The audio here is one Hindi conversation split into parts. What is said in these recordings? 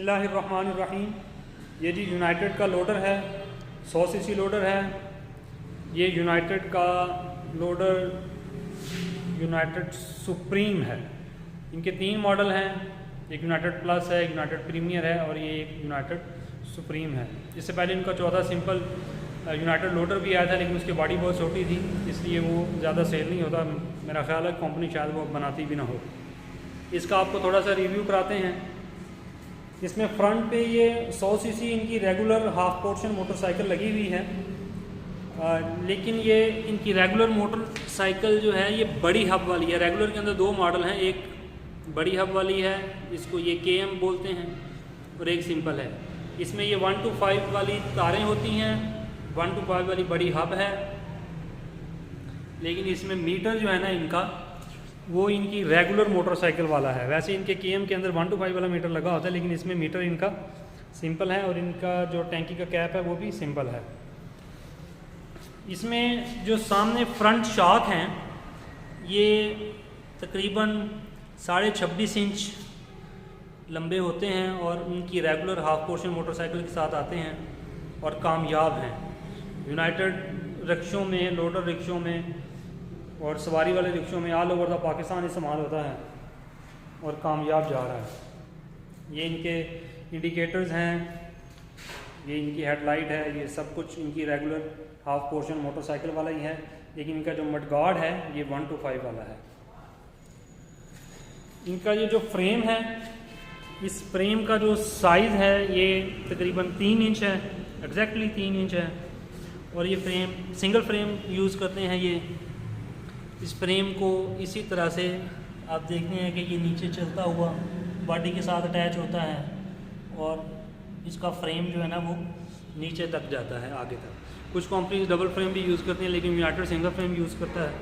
बिस्मिल्लाहिर्रहमानिर्रहीम। ये जी यूनाइटेड का लोडर है, 100 सीसी लोडर है। ये यूनाइटेड का लोडर यूनाइटेड सुप्रीम है। इनके 3 मॉडल हैं, एक यूनाइटेड प्लस है, एक यूनाइटेड प्रीमियर है और ये एक यूनाइटेड सुप्रीम है। इससे पहले इनका चौथा सिंपल यूनाइटेड लोडर भी आया था, लेकिन उसकी बॉडी बहुत छोटी थी, इसलिए वो ज़्यादा सेल नहीं होता। मेरा ख्याल है कंपनी शायद वो बनाती भी ना हो। इसका आपको थोड़ा सा रिव्यू कराते हैं। इसमें फ्रंट पे ये 100 सीसी इनकी रेगुलर हाफ पोर्शन मोटरसाइकिल लगी हुई है, लेकिन ये इनकी रेगुलर मोटरसाइकिल जो है ये बड़ी हब वाली है। रेगुलर के अंदर 2 मॉडल हैं, एक बड़ी हब वाली है, इसको ये KM बोलते हैं, और एक सिंपल है। इसमें ये 1 to 5 वाली तारें होती हैं, 1 to 5 वाली बड़ी हब है, लेकिन इसमें मीटर जो है ना इनका वो इनकी रेगुलर मोटरसाइकिल वाला है। वैसे इनके KM के अंदर 1 to 5 वाला मीटर लगा होता है, लेकिन इसमें मीटर इनका सिंपल है और इनका जो टैंकी का कैप है वो भी सिंपल है। इसमें जो सामने फ्रंट शॉक हैं ये तकरीबन 26.5 इंच लंबे होते हैं और उनकी रेगुलर हाफ पोर्शन मोटरसाइकिल के साथ आते हैं और कामयाब हैं। यूनाइटेड रिक्शों में, लोडर रिक्शों में और सवारी वाले रिक्शों में ऑल ओवर द पाकिस्तान इस्तेमाल होता है और कामयाब जा रहा है। ये इनके इंडिकेटर्स हैं, ये इनकी हेडलाइट है, ये सब कुछ इनकी रेगुलर हाफ पोर्शन मोटरसाइकिल वाला ही है, लेकिन इनका जो मडगार्ड है ये 1 to 5 वाला है। इनका ये जो फ्रेम है, इस फ्रेम का जो साइज़ है ये तकरीबन 3 इंच है, एग्जैक्टली 3 इंच है। और ये फ्रेम सिंगल फ्रेम यूज़ करते हैं। ये इस फ्रेम को इसी तरह से आप देखते हैं कि ये नीचे चलता हुआ बॉडी के साथ अटैच होता है और इसका फ्रेम जो है ना वो नीचे तक जाता है, आगे तक। कुछ कंपनीज डबल फ्रेम भी यूज़ करती हैं, लेकिन यूनाइटेड सिंगल फ्रेम यूज़ करता है।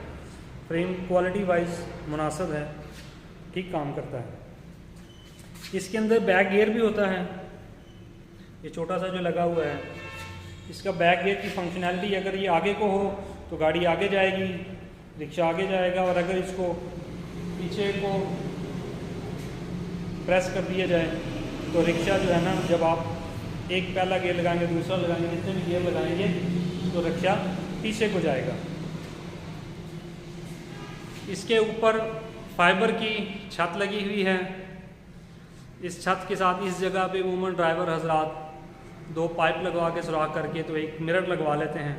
फ्रेम क्वालिटी वाइज मुनासिब है, ठीक काम करता है। इसके अंदर बैक गियर भी होता है, ये छोटा सा जो लगा हुआ है, इसका बैक गियर की फंक्शनैलिटी, अगर ये आगे को हो तो गाड़ी आगे जाएगी, रिक्शा आगे जाएगा, और अगर इसको पीछे को प्रेस कर दिया जाए तो रिक्शा जो है ना, जब आप एक पहला गियर लगाएंगे, दूसरा लगाएंगे, जितने भी गियर लगाएंगे तो रिक्शा पीछे को जाएगा। इसके ऊपर फाइबर की छत लगी हुई है। इस छत के साथ इस जगह पे वूमन ड्राइवर हजरात 2 पाइप लगवा के सुराख करके तो एक मिरर लगवा लेते हैं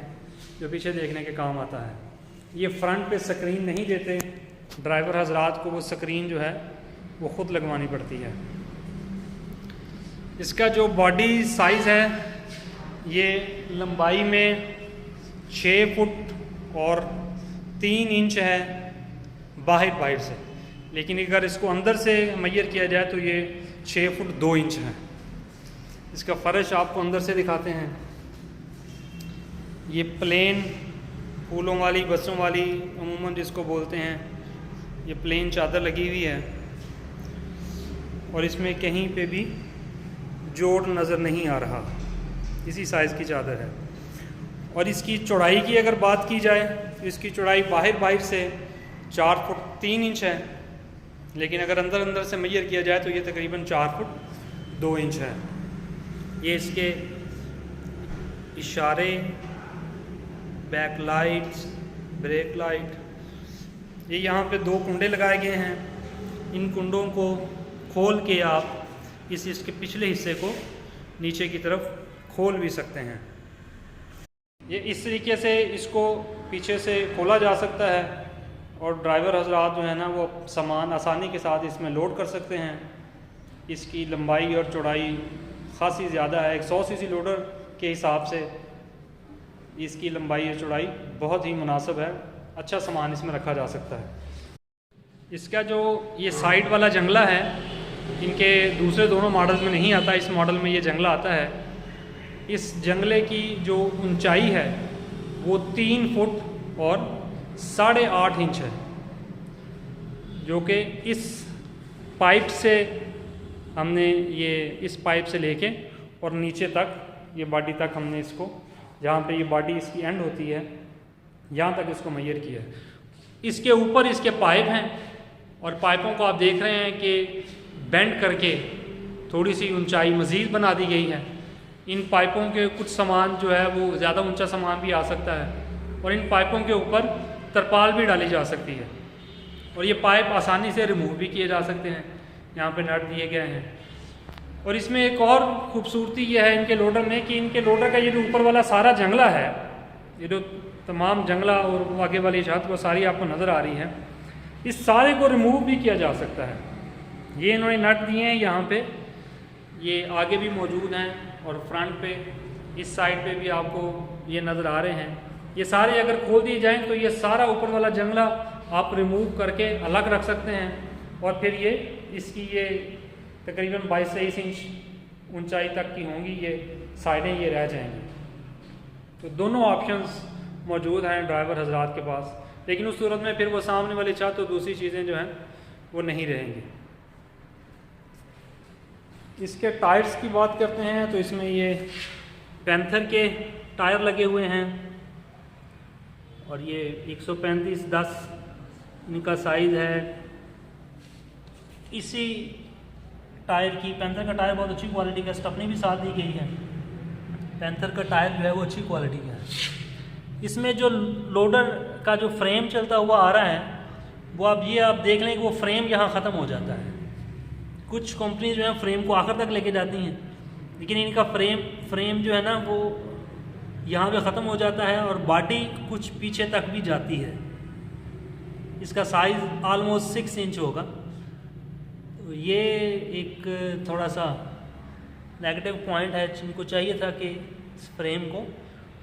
जो पीछे देखने के काम आता है। ये फ्रंट पे स्क्रीन नहीं देते, ड्राइवर हजरात को वो स्क्रीन जो है वो ख़ुद लगवानी पड़ती है। इसका जो बॉडी साइज़ है ये लंबाई में 6 फुट और 3 इंच है बाहर से, लेकिन अगर इसको अंदर से मैयर किया जाए तो ये 6 फुट 2 इंच है। इसका फ़र्श आपको अंदर से दिखाते हैं। ये प्लेन फूलों वाली, बसों वाली अमूमन जिसको बोलते हैं, ये प्लेन चादर लगी हुई है और इसमें कहीं पे भी जोड़ नज़र नहीं आ रहा, इसी साइज़ की चादर है। और इसकी चौड़ाई की अगर बात की जाए तो इसकी चौड़ाई बाहर से 4 फुट 3 इंच है, लेकिन अगर अंदर से मैयर किया जाए तो ये तकरीबन 4 फुट 2 इंच है। ये इसके इशारे, बैक लाइट्स, ब्रेक लाइट, ये यहाँ पे 2 कुंडे लगाए गए हैं। इन कुंडों को खोल के आप इसके पिछले हिस्से को नीचे की तरफ खोल भी सकते हैं। ये इस तरीके से इसको पीछे से खोला जा सकता है और ड्राइवर हजरात जो है ना वो सामान आसानी के साथ इसमें लोड कर सकते हैं। इसकी लंबाई और चौड़ाई खासी ज़्यादा है, एक 100 सीसी लोडर के हिसाब से इसकी लंबाई और चौड़ाई बहुत ही मुनासिब है, अच्छा सामान इसमें रखा जा सकता है। इसका जो ये साइड वाला जंगला है, इनके दूसरे दोनों मॉडल में नहीं आता, इस मॉडल में ये जंगला आता है। इस जंगले की जो ऊंचाई है वो 3 फुट और 8.5 इंच है, जो कि इस पाइप से हमने ये इस पाइप से लेके और नीचे तक ये बॉडी तक हमने इसको, जहाँ पे ये बॉडी इसकी एंड होती है, यहाँ तक इसको मैयर किया है। इसके ऊपर इसके पाइप हैं और पाइपों को आप देख रहे हैं कि बेंड करके थोड़ी सी ऊंचाई मज़ीद बना दी गई है। इन पाइपों के कुछ सामान जो है वो ज़्यादा ऊंचा सामान भी आ सकता है और इन पाइपों के ऊपर तरपाल भी डाली जा सकती है और ये पाइप आसानी से रिमूव भी किए जा सकते हैं। यहाँ पे नट दिए गए हैं। और इसमें एक और खूबसूरती ये है इनके लोडर में कि इनके लोडर का ये जो ऊपर वाला सारा जंगला है, ये जो तमाम जंगला और आगे वाली छत वो सारी आपको नज़र आ रही है, इस सारे को रिमूव भी किया जा सकता है। ये इन्होंने नट दिए हैं यहाँ पे, ये आगे भी मौजूद हैं और फ्रंट पे इस साइड पे भी आपको ये नज़र आ रहे हैं। ये सारे अगर खोल दिए जाएं तो ये सारा ऊपर वाला जंगला आप रिमूव करके अलग रख सकते हैं और फिर ये इसकी ये तकरीबन 22 से 23 इंच ऊंचाई तक की होंगी, ये साइडें ये रह जाएंगी। तो दोनों ऑप्शंस मौजूद हैं ड्राइवर हजरात के पास, लेकिन उस सूरत में फिर वो सामने वाली छत तो दूसरी चीज़ें जो हैं वो नहीं रहेंगी। इसके टायर्स की बात करते हैं तो इसमें ये पैंथर के टायर लगे हुए हैं और ये 135/10 इनका साइज़ है। इसी टायर की, पैंथर का टायर बहुत अच्छी क्वालिटी का, स्टपनी भी साथ दी गई है। पैंथर का टायर जो है वो अच्छी क्वालिटी का है। इसमें जो लोडर का जो फ्रेम चलता हुआ आ रहा है वो आप देख लें कि वो फ्रेम यहाँ ख़त्म हो जाता है। कुछ कंपनी जो है फ्रेम को आखिर तक लेके जाती हैं, लेकिन इनका फ्रेम जो है ना वो यहाँ पे ख़त्म हो जाता है और बॉडी कुछ पीछे तक भी जाती है। इसका साइज़ ऑलमोस्ट 6 इंच होगा। तो ये एक थोड़ा सा नेगेटिव पॉइंट है, जिनको चाहिए था कि इस फ्रेम को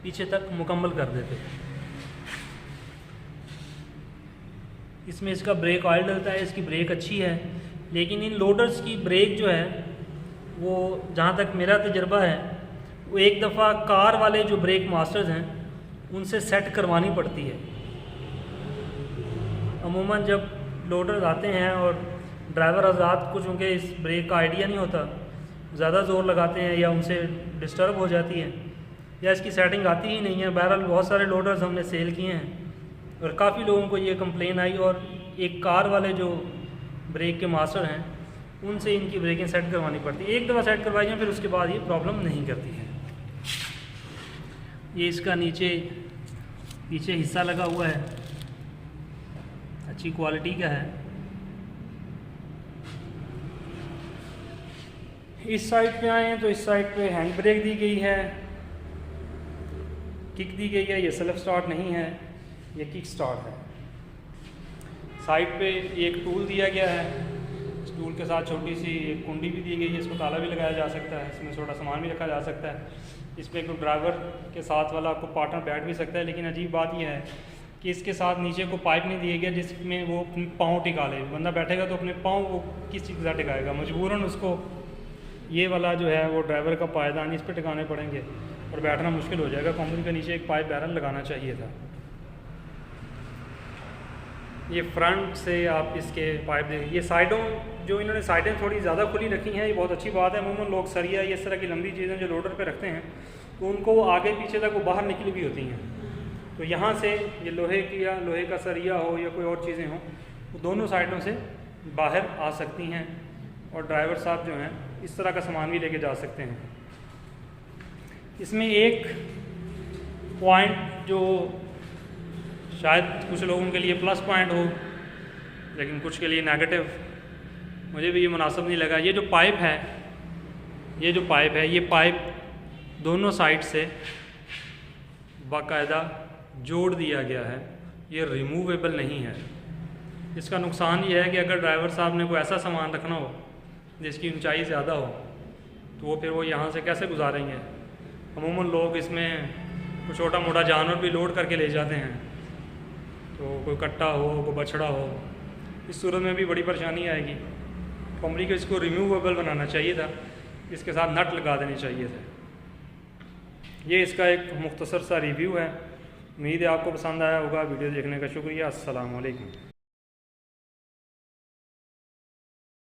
पीछे तक मुकम्मल कर देते। इसमें इसका ब्रेक ऑयल डलता है, इसकी ब्रेक अच्छी है, लेकिन इन लोडर्स की ब्रेक जो है वो जहाँ तक मेरा तजर्बा है वो एक दफ़ा कार वाले जो ब्रेक मास्टर्स हैं उनसे सेट करवानी पड़ती है। अमूमन जब लोडर्स आते हैं और ड्राइवर हज़रात कुछ उनके इस ब्रेक का आइडिया नहीं होता, ज़्यादा ज़ोर लगाते हैं या उनसे डिस्टर्ब हो जाती है या इसकी सेटिंग आती ही नहीं है। बहरहाल बहुत सारे लोडर्स हमने सेल किए हैं और काफ़ी लोगों को ये कंप्लेन आई और एक कार वाले जो ब्रेक के मास्टर हैं उनसे इनकी ब्रेकें सेट करवानी पड़ती है। एक दफ़ा सेट करवाई हैं फिर उसके बाद ये प्रॉब्लम नहीं करती है। ये इसका नीचे पीछे हिस्सा लगा हुआ है, अच्छी क्वालिटी का है। इस साइड पे आए हैं तो इस साइड पे हैंड ब्रेक दी गई है, किक दी गई है। ये सेल्फ स्टार्ट नहीं है, ये किक स्टार्ट है। साइड पे एक टूल दिया गया है, इस टूल के साथ छोटी सी एक कुंडी भी दी गई है, इसको ताला भी लगाया जा सकता है, इसमें छोटा सामान भी रखा जा सकता है। इस पर कोई ड्राइवर के साथ वाला आपको पार्टनर बैठ भी सकता है, लेकिन अजीब बात यह है कि इसके साथ नीचे को पाइप नहीं दिया गया जिसमें वो अपने पाँव टिका ले। बंदा बैठेगा तो अपने पाँव वो किस चीज़ के साथ टिकाएगा, मजबूरन उसको ये वाला जो है वो ड्राइवर का पायदान इस पर टिकाने पड़ेंगे और बैठना मुश्किल हो जाएगा। कंपनी के नीचे एक पाइप बैरल लगाना चाहिए था। ये फ्रंट से आप इसके पाइप देखें। ये साइडों जो इन्होंने साइडें थोड़ी ज़्यादा खुली रखी हैं, ये बहुत अच्छी बात है। अमूमन लोग सरिया ये इस तरह की लंबी चीज़ें जो लोडर पे रखते हैं तो उनको आगे पीछे तक वो बाहर निकली भी होती हैं। तो यहाँ से ये लोहे का सरिया हो या कोई और चीज़ें हों वो दोनों साइडों से बाहर आ सकती हैं और ड्राइवर साहब जो हैं इस तरह का सामान भी लेके जा सकते हैं। इसमें एक पॉइंट जो शायद कुछ लोगों के लिए प्लस पॉइंट हो लेकिन कुछ के लिए नेगेटिव, मुझे भी ये मुनासिब नहीं लगा। ये जो पाइप है ये पाइप दोनों साइड से बाकायदा जोड़ दिया गया है, ये रिमूवेबल नहीं है। इसका नुकसान ये है कि अगर ड्राइवर साहब ने कोई ऐसा सामान रखना हो जिसकी ऊंचाई ज़्यादा हो तो वो फिर वो यहाँ से कैसे गुजारेंगे। अमूमन लोग इसमें कुछ छोटा मोटा जानवर भी लोड करके ले जाते हैं, तो कोई कट्टा हो कोई बछड़ा हो, इस सूरत में भी बड़ी परेशानी आएगी। कंपनी को इसको रिमूवेबल बनाना चाहिए था, इसके साथ नट लगा देने चाहिए थे। ये इसका एक मुख्तसर सा रिव्यू है। उम्मीद है आपको पसंद आया होगा। वीडियो देखने का शुक्रिया। अस्सलाम वालेकुम।